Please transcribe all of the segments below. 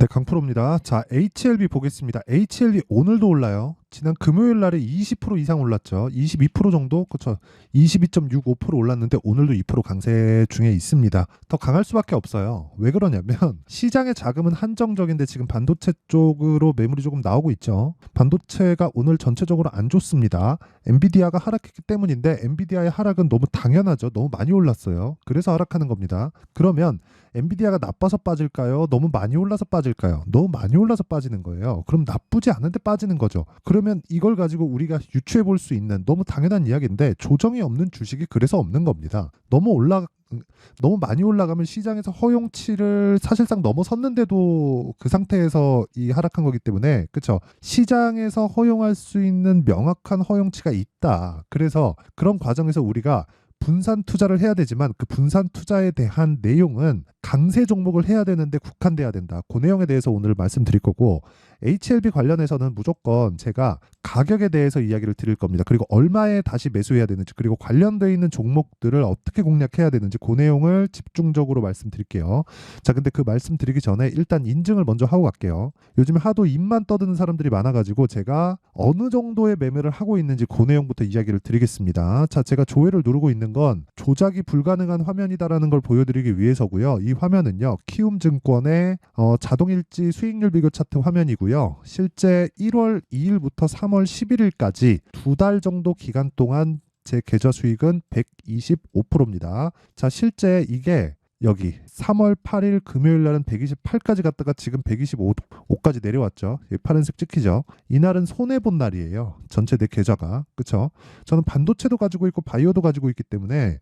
네, 강프로입니다. 자, HLB 보겠습니다. HLB 오늘도 올라요. 지난 금요일 날에 20% 이상 올랐죠. 22% 정도, 그렇죠. 22.65% 올랐는데 오늘도 2% 강세 중에 있습니다. 더 강할 수밖에 없어요. 왜 그러냐면 시장의 자금은 한정적인데 지금 반도체 쪽으로 매물이 조금 나오고 있죠. 반도체가 오늘 전체적으로 안 좋습니다. 엔비디아가 하락했기 때문인데 엔비디아의 하락은 너무 당연하죠. 너무 많이 올랐어요. 그래서 하락하는 겁니다. 그러면 엔비디아가 나빠서 빠질까요? 너무 많이 올라서 빠질까요? 너무 많이 올라서 빠지는 거예요. 그럼 나쁘지 않은데 빠지는 거죠. 그러면 이걸 가지고 우리가 유추해 볼 수 있는 너무 당연한 이야기인데 조정이 없는 주식이 그래서 없는 겁니다. 너무 많이 올라가면 시장에서 허용치를 사실상 넘어섰는데도 그 상태에서 이 하락한 거기 때문에 그렇죠. 시장에서 허용할 수 있는 명확한 허용치가 있다. 그래서 그런 과정에서 우리가 분산 투자를 해야 되지만 그 분산 투자에 대한 내용은 강세 종목을 해야 되는데 국한돼야 된다. 그 내용에 대해서 오늘 말씀드릴 거고 HLB 관련해서는 무조건 제가 가격에 대해서 이야기를 드릴 겁니다. 그리고 얼마에 다시 매수해야 되는지 그리고 관련되어 있는 종목들을 어떻게 공략해야 되는지 그 내용을 집중적으로 말씀드릴게요. 자, 근데 그 말씀드리기 전에 일단 인증을 먼저 하고 갈게요. 요즘에 하도 입만 떠드는 사람들이 많아가지고 제가 어느 정도의 매매를 하고 있는지 그 내용부터 이야기를 드리겠습니다. 자, 제가 조회를 누르고 있는 건 조작이 불가능한 화면이다라는 걸 보여드리기 위해서고요. 이 화면은요, 키움증권의 자동일지 수익률 비교 차트 화면이고요. 실제 1월 2일부터 3월 11일까지 두 달 정도 기간 동안 제 계좌 수익은 125%입니다. 자, 실제 이게 여기 3월 8일 금요일 날은 128까지 갔다가 지금 125까지 내려왔죠. 파란색 찍히죠. 이날은 손해본 날이에요. 전체 내 계좌가. 그쵸? 저는 반도체도 가지고 있고 바이오도 가지고 있기 때문에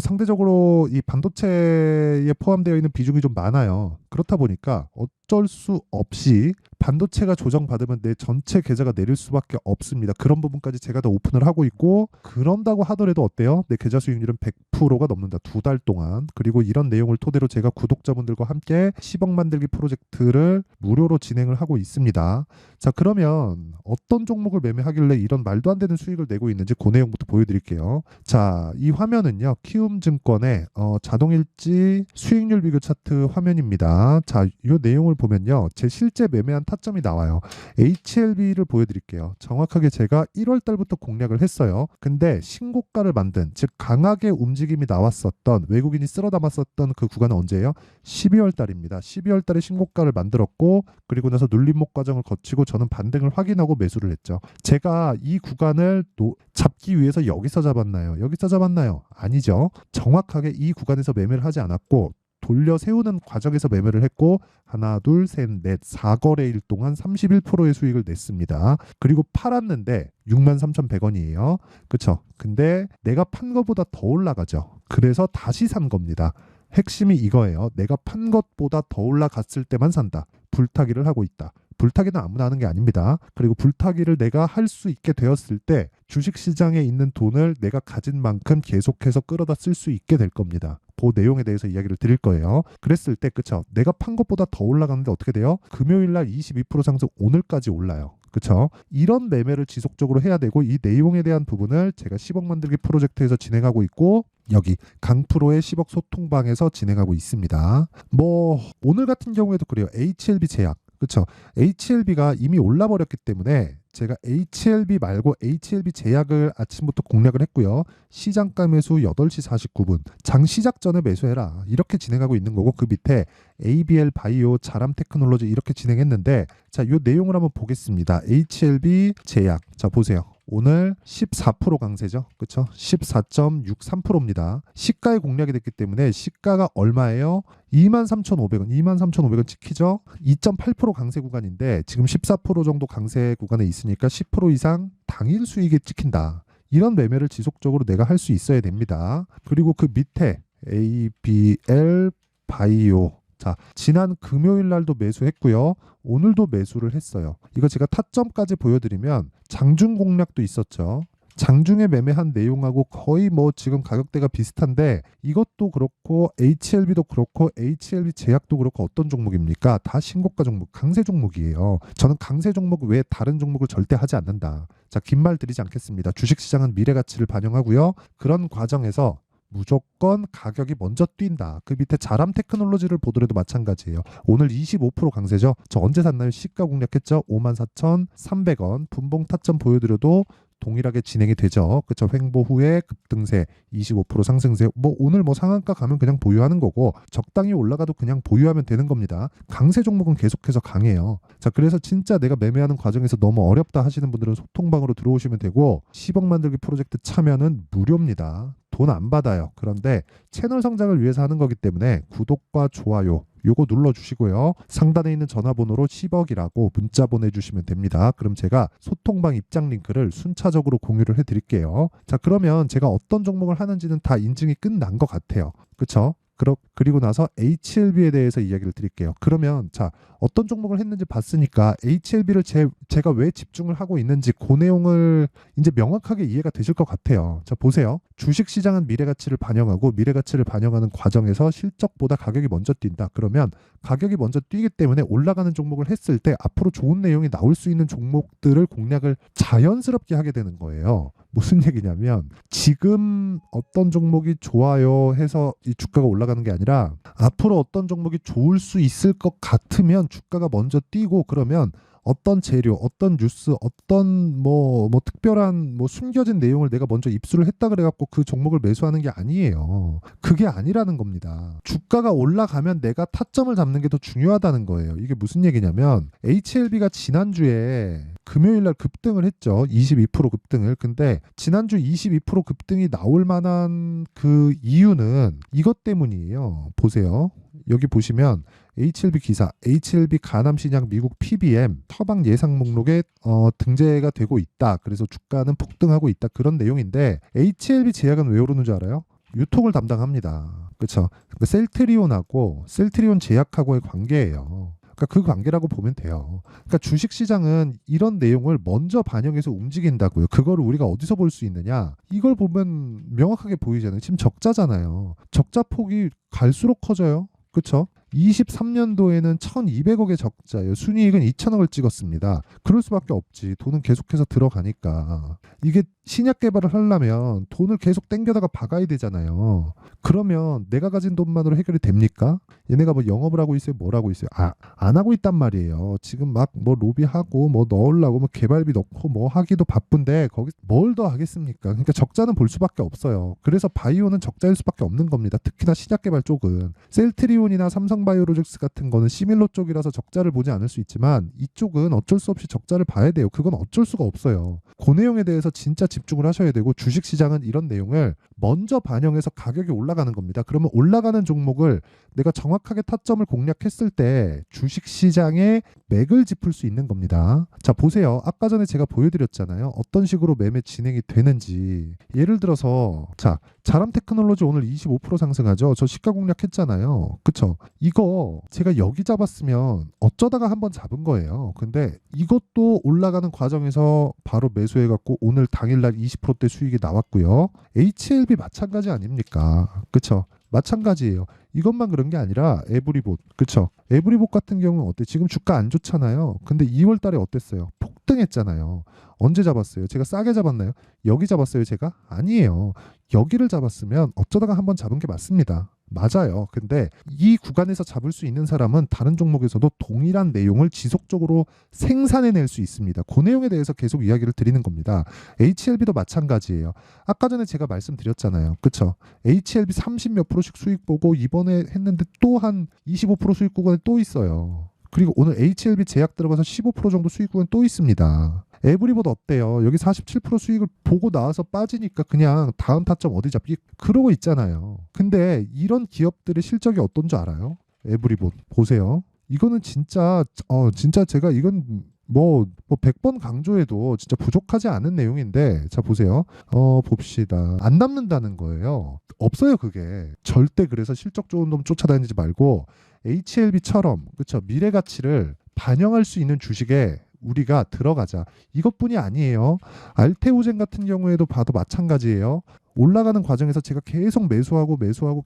상대적으로 이 반도체에 포함되어 있는 비중이 좀 많아요. 그렇다 보니까 어쩔 수 없이 반도체가 조정받으면 내 전체 계좌가 내릴 수밖에 없습니다. 그런 부분까지 제가 다 오픈을 하고 있고 그런다고 하더라도 어때요? 내 계좌 수익률은 100%가 넘는다. 두 달 동안. 그리고 이런 내용을 토대로 제가 구독자분들과 함께 10억 만들기 프로젝트를 무료로 진행을 하고 있습니다. 자, 그러면 어떤 종목을 매매하길래 이런 말도 안 되는 수익을 내고 있는지 그 내용부터 보여드릴게요. 자, 이 화면은요, 키움증권의 자동일지 수익률 비교 차트 화면입니다. 자, 이 내용을 보면요, 제 실제 매매한 타점이 나와요. HLB를 보여드릴게요. 정확하게 제가 1월 달부터 공략을 했어요. 근데 신고가를 만든, 즉 강하게 움직임이 나왔었던, 외국인이 쓸어 담았었던 그 구간은 언제예요? 12월 달입니다. 12월 달에 신고가를 만들었고 그리고 나서 눌림목 과정을 거치고 저는 반등을 확인하고 매수를 했죠. 제가 이 구간을 잡기 위해서 여기서 잡았나요? 여기서 잡았나요? 아니죠. 정확하게 이 구간에서 매매를 하지 않았고 돌려 세우는 과정에서 매매를 했고 하나, 둘, 셋, 넷, 4거래일 동안 31%의 수익을 냈습니다. 그리고 팔았는데 63,100원이에요. 그쵸? 근데 내가 판 것보다 더 올라가죠. 그래서 다시 산 겁니다. 핵심이 이거예요. 내가 판 것보다 더 올라갔을 때만 산다. 불타기를 하고 있다. 불타기는 아무나 하는 게 아닙니다. 그리고 불타기를 내가 할 수 있게 되었을 때 주식시장에 있는 돈을 내가 가진 만큼 계속해서 끌어다 쓸 수 있게 될 겁니다. 그 내용에 대해서 이야기를 드릴 거예요. 그랬을 때 그쵸? 내가 판 것보다 더 올라가는데 어떻게 돼요? 금요일날 22% 상승 오늘까지 올라요. 그쵸? 이런 매매를 지속적으로 해야 되고 이 내용에 대한 부분을 제가 10억 만들기 프로젝트에서 진행하고 있고 여기 강프로의 10억 소통방에서 진행하고 있습니다. 뭐 오늘 같은 경우에도 그래요. HLB 제약. 그렇죠. HLB가 이미 올라버렸기 때문에 제가 HLB 말고 HLB 제약을 아침부터 공략을 했고요. 시장가 매수 8시 49분. 장 시작 전에 매수해라. 이렇게 진행하고 있는 거고 그 밑에 ABL 바이오, 자람 테크놀로지 이렇게 진행했는데 자, 이 내용을 한번 보겠습니다. HLB 제약. 자, 보세요. 오늘 14% 강세죠. 그렇죠? 14.63%입니다. 시가에 공략이 됐기 때문에 시가가 얼마예요? 23,500원. 23,500원 찍히죠? 2.8% 강세 구간인데 지금 14% 정도 강세 구간에 있으니까 10% 이상 당일 수익이 찍힌다. 이런 매매를 지속적으로 내가 할 수 있어야 됩니다. 그리고 그 밑에 ABL 바이오. 자, 지난 금요일 날도 매수했고요. 오늘도 매수를 했어요. 이거 제가 타점까지 보여드리면 장중 공략도 있었죠. 장중에 매매한 내용하고 거의 뭐 지금 가격대가 비슷한데 이것도 그렇고 HLB도 그렇고 HLB 제약도 그렇고 어떤 종목입니까? 다 신고가 종목, 강세 종목이에요. 저는 강세 종목 외에 다른 종목을 절대 하지 않는다. 자, 긴 말 드리지 않겠습니다. 주식시장은 미래 가치를 반영하고요. 그런 과정에서 무조건 가격이 먼저 뛴다. 그 밑에 자람 테크놀로지를 보더라도 마찬가지예요. 오늘 25% 강세죠. 저 언제 샀나요? 시가 공략했죠. 54,300원. 분봉 타점 보여드려도 동일하게 진행이 되죠. 그쵸? 횡보 후에 급등세, 25% 상승세. 오늘 상한가 가면 그냥 보유하는 거고 적당히 올라가도 그냥 보유하면 되는 겁니다. 강세 종목은 계속해서 강해요. 자, 그래서 진짜 내가 매매하는 과정에서 너무 어렵다 하시는 분들은 소통방으로 들어오시면 되고 10억 만들기 프로젝트 참여는 무료입니다. 돈 안 받아요. 그런데 채널 성장을 위해서 하는 거기 때문에 구독과 좋아요 요거 눌러주시고요. 상단에 있는 전화번호로 10억이라고 문자 보내주시면 됩니다. 그럼 제가 소통방 입장 링크를 순차적으로 공유를 해드릴게요. 자, 그러면 제가 어떤 종목을 하는지는 다 인증이 끝난 것 같아요. 그쵸? 그리고 나서 HLB에 대해서 이야기를 드릴게요. 그러면 자, 어떤 종목을 했는지 봤으니까 HLB를 제가 왜 집중을 하고 있는지 그 내용을 이제 명확하게 이해가 되실 것 같아요. 자, 보세요. 주식시장은 미래가치를 반영하고 미래가치를 반영하는 과정에서 실적보다 가격이 먼저 뛴다. 그러면 가격이 먼저 뛰기 때문에 올라가는 종목을 했을 때 앞으로 좋은 내용이 나올 수 있는 종목들을 공략을 자연스럽게 하게 되는 거예요. 무슨 얘기냐면 지금 어떤 종목이 좋아요 해서 이 주가가 올라가는 게 아니라 앞으로 어떤 종목이 좋을 수 있을 것 같으면 주가가 먼저 뛰고 그러면 어떤 재료, 어떤 뉴스, 어떤 특별한 숨겨진 내용을 내가 먼저 입수를 했다 그래갖고 그 종목을 매수하는 게 아니에요. 그게 아니라는 겁니다. 주가가 올라가면 내가 타점을 잡는 게 더 중요하다는 거예요. 이게 무슨 얘기냐면 HLB가 지난주에 금요일 날 급등을 했죠. 22% 급등을. 근데 지난주 22% 급등이 나올 만한 그 이유는 이것 때문이에요. 보세요. 여기 보시면 HLB 기사, HLB 가남신약 미국 PBM 처방 예상 목록에 등재가 되고 있다. 그래서 주가는 폭등하고 있다. 그런 내용인데 HLB 제약은 왜 오르는 줄 알아요? 유통을 담당합니다. 그렇죠? 셀트리온하고 셀트리온 제약하고의 관계예요. 그러니까 그 관계라고 보면 돼요. 그러니까 주식시장은 이런 내용을 먼저 반영해서 움직인다고요. 그거를 우리가 어디서 볼 수 있느냐? 이걸 보면 명확하게 보이잖아요. 지금 적자잖아요. 적자 폭이 갈수록 커져요. 그렇죠? 23년도에는 1,200억의 적자예요. 순이익은 2,000억을 찍었습니다. 그럴 수밖에 없지. 돈은 계속해서 들어가니까. 이게 신약 개발을 하려면 돈을 계속 땡겨다가 박아야 되잖아요. 그러면 내가 가진 돈만으로 해결이 됩니까? 얘네가 영업을 하고 있어요? 뭘 하고 있어요? 안 하고 있단 말이에요. 지금 막 로비하고 넣으려고 개발비 넣고 하기도 바쁜데 거기 뭘 더 하겠습니까? 그러니까 적자는 볼 수밖에 없어요. 그래서 바이오는 적자일 수밖에 없는 겁니다. 특히나 신약 개발 쪽은. 셀트리온이나 삼성바이오로직스 같은 거는 시밀러 쪽이라서 적자를 보지 않을 수 있지만 이쪽은 어쩔 수 없이 적자를 봐야 돼요. 그건 어쩔 수가 없어요. 그 내용에 대해서 진짜 집중을 하셔야 되고 주식시장은 이런 내용을 먼저 반영해서 가격이 올라가는 겁니다. 그러면 올라가는 종목을 내가 정확하게 타점을 공략했을 때 주식시장에 맥을 짚을 수 있는 겁니다. 자, 보세요. 아까 전에 제가 보여드렸잖아요. 어떤 식으로 매매 진행이 되는지. 예를 들어서 자, 자람 테크놀로지 오늘 25% 상승하죠. 저 시가 공략했잖아요. 그쵸? 이거 제가 여기 잡았으면 어쩌다가 한번 잡은 거예요. 근데 이것도 올라가는 과정에서 바로 매수해갖고 오늘 당일날 20%대 수익이 나왔고요. HLB 마찬가지 아닙니까? 그쵸? 마찬가지예요. 이것만 그런 게 아니라 에브리봇, 그쵸? 에브리봇 같은 경우는 어때? 지금 주가 안 좋잖아요. 근데 2월 달에 어땠어요? 폭등했잖아요. 언제 잡았어요? 제가 싸게 잡았나요? 여기 잡았어요, 제가? 아니에요. 여기를 잡았으면 어쩌다가 한번 잡은 게 맞습니다. 맞아요. 근데 이 구간에서 잡을 수 있는 사람은 다른 종목에서도 동일한 내용을 지속적으로 생산해낼 수 있습니다. 그 내용에 대해서 계속 이야기를 드리는 겁니다. HLB도 마찬가지예요. 아까 전에 제가 말씀드렸잖아요. 그쵸? HLB 30 몇 프로씩 수익 보고 이번에 했는데 또 한 25% 수익 구간에 또 있어요. 그리고 오늘 HLB 제약 들어가서 15% 정도 수익 구간 또 있습니다. 에브리보다 어때요? 여기 47% 수익을 보고 나와서 빠지니까 그냥 다음 타점 어디 잡기 그러고 있잖아요. 근데 이런 기업들의 실적이 어떤 줄 알아요? 에브리봇 보세요. 이거는 진짜 제가 이건 100번 강조해도 진짜 부족하지 않은 내용인데 자 보세요. 봅시다. 안 남는다는 거예요. 없어요 그게. 절대. 그래서 실적 좋은 놈 쫓아다니지 말고 HLB처럼 그쵸 미래 가치를 반영할 수 있는 주식에 우리가 들어가자. 이것뿐이 아니에요. 알테오젠 같은 경우에도 봐도 마찬가지예요. 올라가는 과정에서 제가 계속 매수하고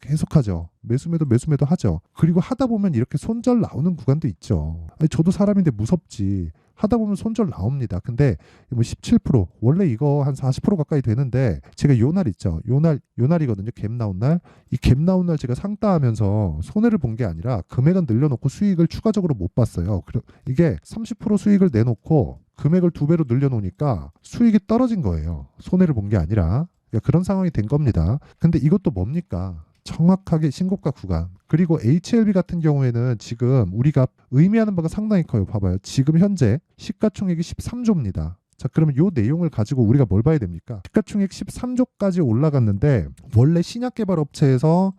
계속하죠. 매수매도 하죠. 그리고 하다 보면 이렇게 손절 나오는 구간도 있죠. 아니, 저도 사람인데 무섭지. 하다 보면 손절 나옵니다. 근데 뭐 17% 원래 이거 한 40% 가까이 되는데 제가 요 날 있죠. 요 날이거든요. 갭 나온 날. 이 갭 나온 날 제가 상따하면서 손해를 본 게 아니라 금액은 늘려놓고 수익을 추가적으로 못 봤어요. 이게 30% 수익을 내놓고 금액을 2배로 늘려놓으니까 수익이 떨어진 거예요. 손해를 본 게 아니라. 그러니까 그런 상황이 된 겁니다. 근데 이것도 뭡니까? 정확하게 신고가 구간. 그리고 HLB 같은 경우에는 지금 우리가 의미하는 바가 상당히 커요. 봐봐요. 지금 현재 시가총액이 13조입니다. 자, 그러면 이 내용을 가지고 우리가 뭘 봐야 됩니까? 시가총액 13조까지 올라갔는데 원래 신약개발업체에서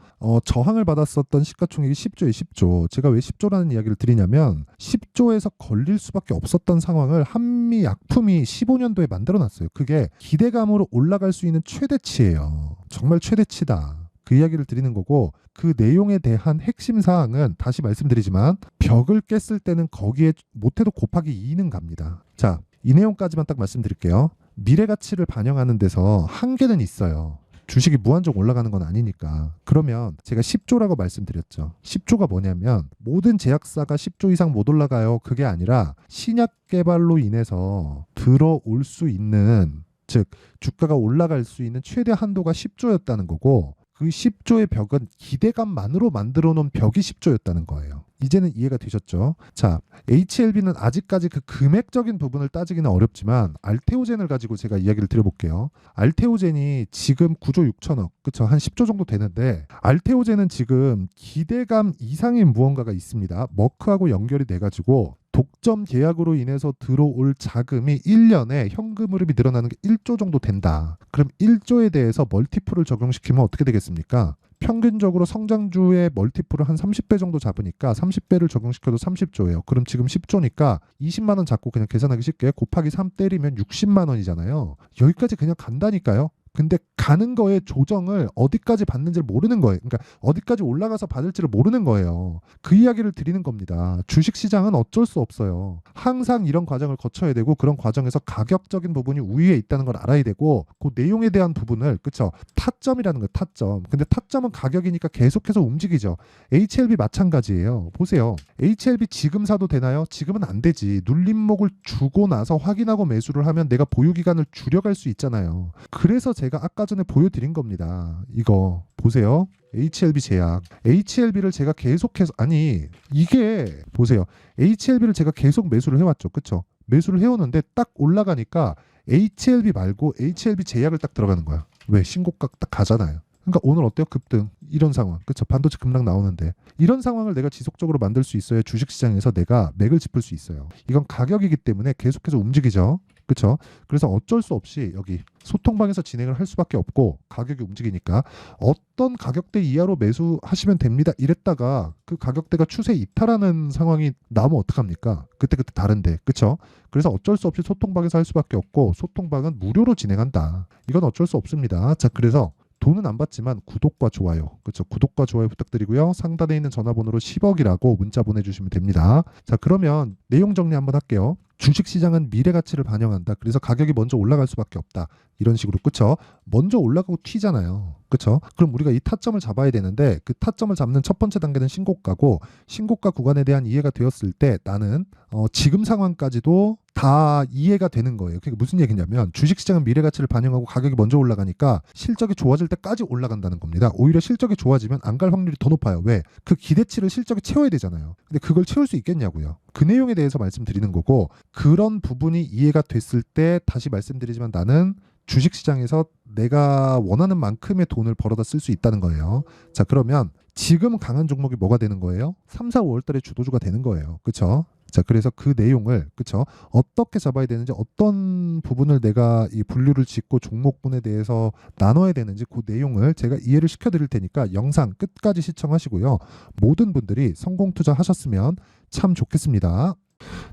저항을 받았었던 시가총액이 10조에 10조. 제가 왜 10조라는 이야기를 드리냐면 10조에서 걸릴 수밖에 없었던 상황을 한미약품이 15년도에 만들어놨어요. 그게 기대감으로 올라갈 수 있는 최대치예요. 정말 최대치다. 그 이야기를 드리는 거고 그 내용에 대한 핵심 사항은 다시 말씀드리지만 벽을 깼을 때는 거기에 못해도 곱하기 2는 갑니다. 자, 이 내용까지만 딱 말씀드릴게요. 미래 가치를 반영하는 데서 한계는 있어요. 주식이 무한정 올라가는 건 아니니까. 그러면 제가 10조라고 말씀드렸죠. 10조가 뭐냐면 모든 제약사가 10조 이상 못 올라가요. 그게 아니라 신약 개발로 인해서 들어올 수 있는, 즉 주가가 올라갈 수 있는 최대 한도가 10조였다는 거고 그 10조의 벽은 기대감만으로 만들어 놓은 벽이 10조였다는 거예요. 이제는 이해가 되셨죠? 자, HLB는 아직까지 그 금액적인 부분을 따지기는 어렵지만 알테오젠을 가지고 제가 이야기를 드려볼게요. 알테오젠이 지금 9조 6천억, 그쵸? 한 10조 정도 되는데 알테오젠은 지금 기대감 이상의 무언가가 있습니다. 머크하고 연결이 돼가지고 독점 계약으로 인해서 들어올 자금이 1년에 현금 흐름이 늘어나는 게 1조 정도 된다. 그럼 1조에 대해서 멀티플을 적용시키면 어떻게 되겠습니까? 평균적으로 성장주의 멀티플을 한 30배 정도 잡으니까 30배를 적용시켜도 30조예요. 그럼 지금 10조니까 20만 원 잡고 그냥 계산하기 쉽게 곱하기 3 때리면 60만 원이잖아요. 여기까지 그냥 간다니까요. 근데 가는 거에 조정을 어디까지 받는지를 모르는 거예요. 그러니까 어디까지 올라가서 받을지를 모르는 거예요. 그 이야기를 드리는 겁니다. 주식시장은 어쩔 수 없어요. 항상 이런 과정을 거쳐야 되고 그런 과정에서 가격적인 부분이 우위에 있다는 걸 알아야 되고 그 내용에 대한 부분을, 그쵸? 타점이라는 거예요. 타점. 근데 타점은 가격이니까 계속해서 움직이죠. HLB 마찬가지예요. 보세요. HLB 지금 사도 되나요? 지금은 안 되지. 눌림목을 주고 나서 확인하고 매수를 하면 내가 보유기간을 줄여갈 수 있잖아요. 그래서 제가 아까 전에 보여드린 겁니다. 이거 보세요. HLB 제약. HLB를 제가 계속해서, 아니 이게 보세요. HLB를 제가 계속 매수를 해왔죠. 그쵸? 매수를 해오는데 딱 올라가니까 HLB 말고 HLB 제약을 딱 들어가는 거야. 왜? 신고가 딱 가잖아요. 그러니까 오늘 어때요? 급등. 이런 상황. 그쵸? 반도체 급락 나오는데 이런 상황을 내가 지속적으로 만들 수 있어야 주식시장에서 내가 맥을 짚을 수 있어요. 이건 가격이기 때문에 계속해서 움직이죠. 그렇죠? 그래서 어쩔 수 없이 여기 소통방에서 진행을 할 수밖에 없고 가격이 움직이니까 어떤 가격대 이하로 매수하시면 됩니다. 이랬다가 그 가격대가 추세 이탈하는 상황이 나오면 어떡합니까? 그때그때 다른데. 그렇죠? 그래서 어쩔 수 없이 소통방에서 할 수밖에 없고 소통방은 무료로 진행한다. 이건 어쩔 수 없습니다. 자, 그래서 돈은 안 받지만 구독과 좋아요. 그렇죠? 구독과 좋아요 부탁드리고요. 상단에 있는 전화번호로 10억이라고 문자 보내주시면 됩니다. 자, 그러면 내용 정리 한번 할게요. 주식시장은 미래 가치를 반영한다. 그래서 가격이 먼저 올라갈 수밖에 없다. 이런 식으로. 그쵸? 먼저 올라가고 튀잖아요. 그쵸? 그럼 우리가 이 타점을 잡아야 되는데 그 타점을 잡는 첫 번째 단계는 신고가고 신고가 구간에 대한 이해가 되었을 때 나는 지금 상황까지도 다 이해가 되는 거예요. 그게 무슨 얘기냐면 주식시장은 미래 가치를 반영하고 가격이 먼저 올라가니까 실적이 좋아질 때까지 올라간다는 겁니다. 오히려 실적이 좋아지면 안 갈 확률이 더 높아요. 왜? 그 기대치를 실적이 채워야 되잖아요. 근데 그걸 채울 수 있겠냐고요. 그 내용에 대해서 말씀드리는 거고 그런 부분이 이해가 됐을 때 다시 말씀드리지만 나는 주식시장에서 내가 원하는 만큼의 돈을 벌어다 쓸 수 있다는 거예요. 자, 그러면 지금 강한 종목이 뭐가 되는 거예요? 3, 4, 5월 달에 주도주가 되는 거예요. 그렇죠? 자, 그래서 그 내용을, 그쵸? 어떻게 잡아야 되는지, 어떤 부분을 내가 이 분류를 짓고 종목군에 대해서 나눠야 되는지 그 내용을 제가 이해를 시켜드릴 테니까 영상 끝까지 시청하시고요. 모든 분들이 성공 투자하셨으면 참 좋겠습니다.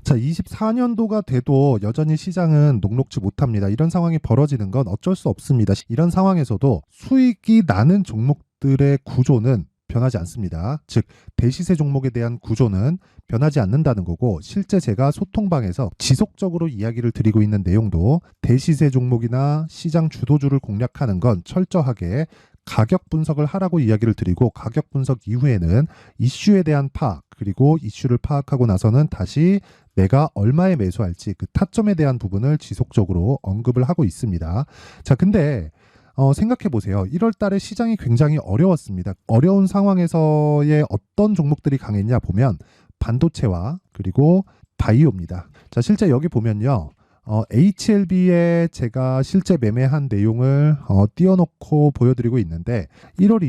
자, 24년도가 돼도 여전히 시장은 녹록지 못합니다. 이런 상황이 벌어지는 건 어쩔 수 없습니다. 이런 상황에서도 수익이 나는 종목들의 구조는 변하지 않습니다. 즉 대시세 종목에 대한 구조는 변하지 않는다는 거고 실제 제가 소통방에서 지속적으로 이야기를 드리고 있는 내용도 대시세 종목이나 시장 주도주를 공략하는 건 철저하게 가격 분석을 하라고 이야기를 드리고 가격 분석 이후에는 이슈에 대한 파악 그리고 이슈를 파악하고 나서는 다시 내가 얼마에 매수할지 그 타점에 대한 부분을 지속적으로 언급을 하고 있습니다. 자, 근데 생각해 보세요. 1월 달에 시장이 굉장히 어려웠습니다. 어려운 상황에서의 어떤 종목들이 강했냐 보면 반도체와 그리고 바이오입니다. 자, 실제 여기 보면요. HLB에 제가 실제 매매한 내용을 띄워놓고 보여드리고 있는데 1월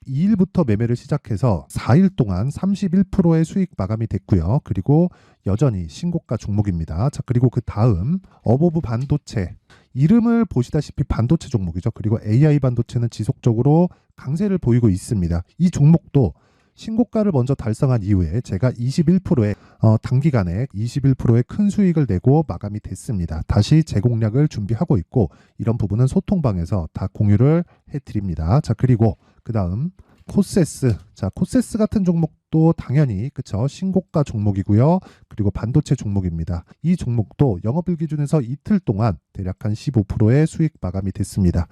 22일부터 매매를 시작해서 4일 동안 31%의 수익 마감이 됐고요. 그리고 여전히 신고가 종목입니다. 자, 그리고 그 다음 어보브 반도체 이름을 보시다시피 반도체 종목이죠. 그리고 AI 반도체는 지속적으로 강세를 보이고 있습니다. 이 종목도 신고가를 먼저 달성한 이후에 제가 21%의 단기간에 21%의 큰 수익을 내고 마감이 됐습니다. 다시 재공략을 준비하고 있고 이런 부분은 소통방에서 다 공유를 해드립니다. 자, 그리고 그 다음 코세스. 자, 코세스 같은 종목도 당연히 그쵸 신고가 종목이고요. 그리고 반도체 종목입니다. 이 종목도 영업일 기준에서 이틀 동안 대략 한 15%의 수익 마감이 됐습니다.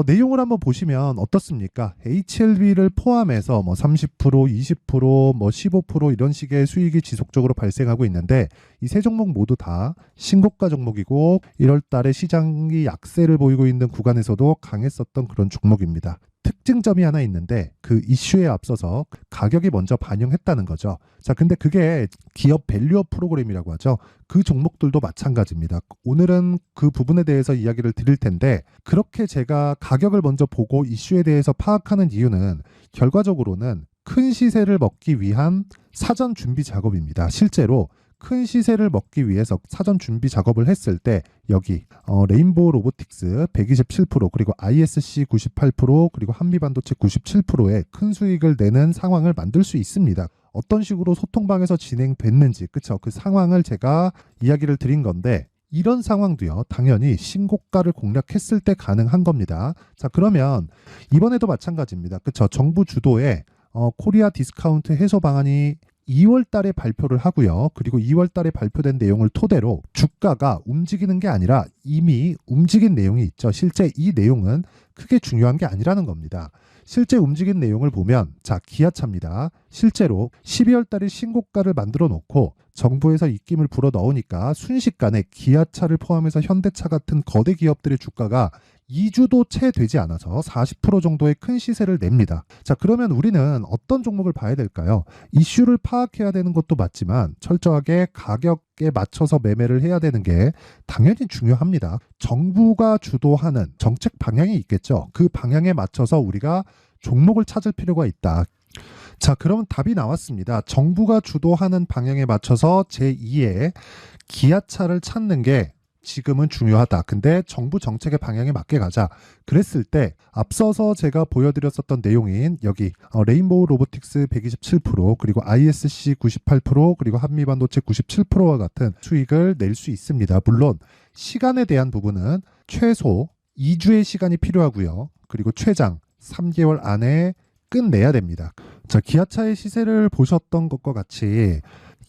내용을 한번 보시면 어떻습니까? HLB를 포함해서 뭐 30%, 20%, 뭐 15% 이런 식의 수익이 지속적으로 발생하고 있는데 이 세 종목 모두 다 신고가 종목이고 1월 달에 시장이 약세를 보이고 있는 구간에서도 강했었던 그런 종목입니다. 특징점이 하나 있는데 그 이슈에 앞서서 가격이 먼저 반영했다는 거죠. 자, 근데 그게 기업 밸류업 프로그램이라고 하죠. 그 종목들도 마찬가지입니다. 오늘은 그 부분에 대해서 이야기를 드릴 텐데 그렇게 제가 가격을 먼저 보고 이슈에 대해서 파악하는 이유는 결과적으로는 큰 시세를 먹기 위한 사전 준비 작업입니다. 실제로 큰 시세를 먹기 위해서 사전 준비 작업을 했을 때 여기 레인보우 로보틱스 127% 그리고 ISC 98% 그리고 한미반도체 97%의 큰 수익을 내는 상황을 만들 수 있습니다. 어떤 식으로 소통방에서 진행됐는지 그쵸? 그 상황을 제가 이야기를 드린 건데 이런 상황도요 당연히 신고가를 공략했을 때 가능한 겁니다. 자, 그러면 이번에도 마찬가지입니다. 그쵸? 정부 주도의 코리아 디스카운트 해소 방안이 2월 달에 발표를 하고요. 그리고 2월 달에 발표된 내용을 토대로 주가가 움직이는 게 아니라 이미 움직인 내용이 있죠. 실제 이 내용은 크게 중요한 게 아니라는 겁니다. 실제 움직인 내용을 보면 자, 기아차입니다. 실제로 12월 달에 신고가를 만들어 놓고 정부에서 입김을 불어 넣으니까 순식간에 기아차를 포함해서 현대차 같은 거대 기업들의 주가가 2주도 채 되지 않아서 40% 정도의 큰 시세를 냅니다. 자, 그러면 우리는 어떤 종목을 봐야 될까요? 이슈를 파악해야 되는 것도 맞지만 철저하게 가격에 맞춰서 매매를 해야 되는 게 당연히 중요합니다. 정부가 주도하는 정책 방향이 있겠죠. 그 방향에 맞춰서 우리가 종목을 찾을 필요가 있다. 자, 그러면 답이 나왔습니다. 정부가 주도하는 방향에 맞춰서 제2의 기아차를 찾는 게 지금은 중요하다. 근데 정부 정책의 방향에 맞게 가자. 그랬을 때 앞서서 제가 보여드렸었던 내용인 여기 레인보우 로보틱스 127% 그리고 ISC 98% 그리고 한미반도체 97%와 같은 수익을 낼 수 있습니다. 물론 시간에 대한 부분은 최소 2주의 시간이 필요하고요. 그리고 최장 3개월 안에 끝내야 됩니다. 자, 기아차의 시세를 보셨던 것과 같이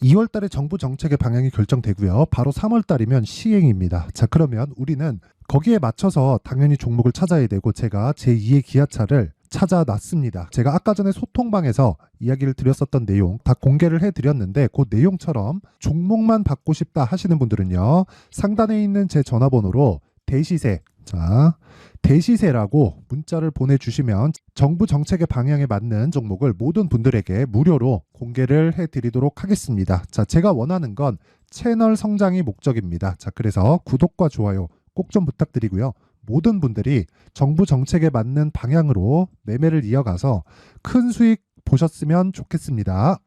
2월 달에 정부 정책의 방향이 결정되고요. 바로 3월 달이면 시행입니다. 자, 그러면 우리는 거기에 맞춰서 당연히 종목을 찾아야 되고 제가 제2의 기아차를 찾아놨습니다. 제가 아까 전에 소통방에서 이야기를 드렸었던 내용 다 공개를 해드렸는데 그 내용처럼 종목만 받고 싶다 하시는 분들은요. 상단에 있는 제 전화번호로 대시세, 자, 대시세라고 문자를 보내주시면 정부 정책의 방향에 맞는 종목을 모든 분들에게 무료로 공개를 해드리도록 하겠습니다. 자, 제가 원하는 건 채널 성장이 목적입니다. 자, 그래서 구독과 좋아요 꼭 좀 부탁드리고요. 모든 분들이 정부 정책에 맞는 방향으로 매매를 이어가서 큰 수익 보셨으면 좋겠습니다.